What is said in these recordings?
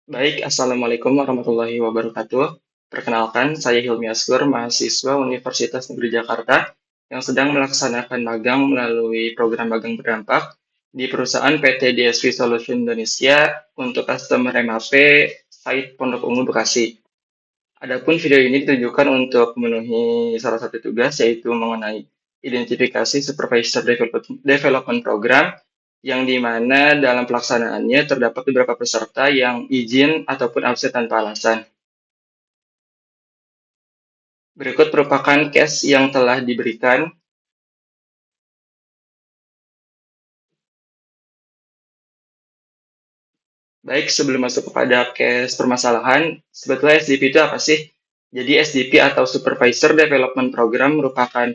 Baik, Assalamualaikum warahmatullahi wabarakatuh. Perkenalkan, saya Hilmi Asgur, mahasiswa Universitas Negeri Jakarta yang sedang melaksanakan magang melalui program magang berdampak di perusahaan PT DSV Solution Indonesia untuk customer MHP site Pondok Ungu Bekasi. Adapun video ini ditujukan untuk memenuhi salah satu tugas yaitu mengenai identifikasi supervisor development program yang di mana dalam pelaksanaannya terdapat beberapa peserta yang izin ataupun absen tanpa alasan. Berikut merupakan case yang telah diberikan. Baik, sebelum masuk kepada case permasalahan, sebetulnya SDP itu apa sih? Jadi SDP atau Supervisor Development Program merupakan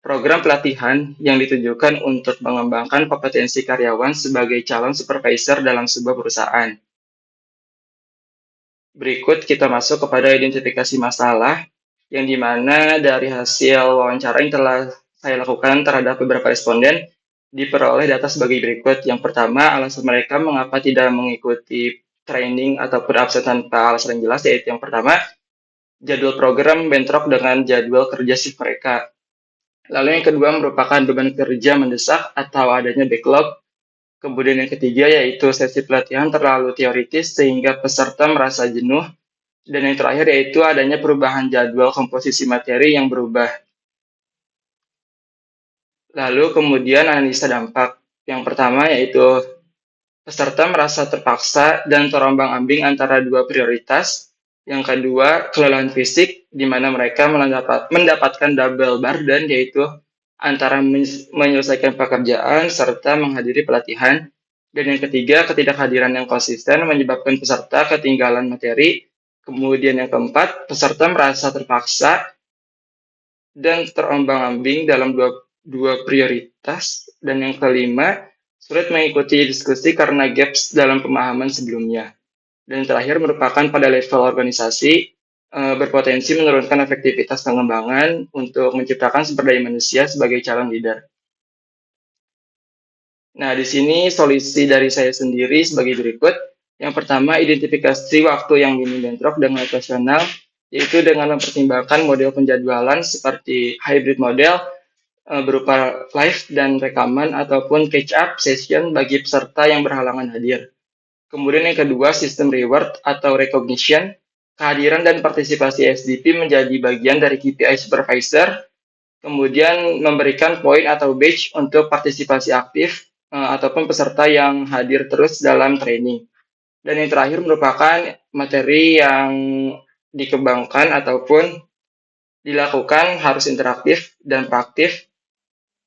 program pelatihan yang ditujukan untuk mengembangkan kompetensi karyawan sebagai calon supervisor dalam sebuah perusahaan. Berikut kita masuk kepada identifikasi masalah, yang dimana dari hasil wawancara yang telah saya lakukan terhadap beberapa responden, diperoleh data sebagai berikut. Yang pertama, alasan mereka mengapa tidak mengikuti training ataupun absen tanpa alasan yang jelas, yaitu yang pertama, jadwal program bentrok dengan jadwal kerja shift mereka. Lalu yang kedua merupakan beban kerja mendesak atau adanya backlog. Kemudian yang ketiga yaitu sesi pelatihan terlalu teoritis sehingga peserta merasa jenuh. Dan yang terakhir yaitu adanya perubahan jadwal komposisi materi yang berubah. Lalu kemudian analisa dampak. Yang pertama yaitu peserta merasa terpaksa dan terombang-ambing antara dua prioritas. Yang kedua, kelelahan fisik, di mana mereka mendapatkan double burden, yaitu antara menyelesaikan pekerjaan serta menghadiri pelatihan. Dan yang ketiga, ketidakhadiran yang konsisten menyebabkan peserta ketinggalan materi. Kemudian yang keempat, peserta merasa terpaksa dan terombang-ambing dalam dua prioritas. Dan yang kelima, sulit mengikuti diskusi karena gaps dalam pemahaman sebelumnya. Dan terakhir merupakan pada level organisasi, berpotensi menurunkan efektivitas pengembangan untuk menciptakan sumber daya manusia sebagai calon leader. Nah, di sini solusi dari saya sendiri sebagai berikut. Yang pertama, identifikasi waktu yang minim bentrok dengan operasional, yaitu dengan mempertimbangkan model penjadwalan seperti hybrid model, berupa live dan rekaman ataupun catch-up session bagi peserta yang berhalangan hadir. Kemudian yang kedua, sistem reward atau recognition. Kehadiran dan partisipasi SDP menjadi bagian dari KPI supervisor. Kemudian memberikan poin atau badge untuk partisipasi aktif ataupun peserta yang hadir terus dalam training. Dan yang terakhir merupakan materi yang dikembangkan ataupun dilakukan harus interaktif dan praktif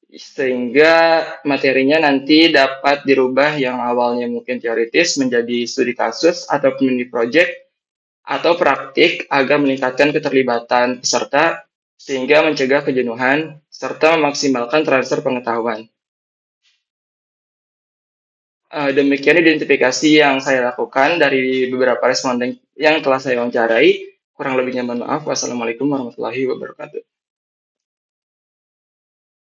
sehingga materinya nanti dapat dirubah yang awalnya mungkin teoritis menjadi studi kasus atau mini project atau praktik agar meningkatkan keterlibatan peserta sehingga mencegah kejenuhan serta memaksimalkan transfer pengetahuan. Demikian identifikasi yang saya lakukan dari beberapa responden yang telah saya wawancarai. Kurang lebihnya mohon maaf. Wassalamualaikum warahmatullahi wabarakatuh.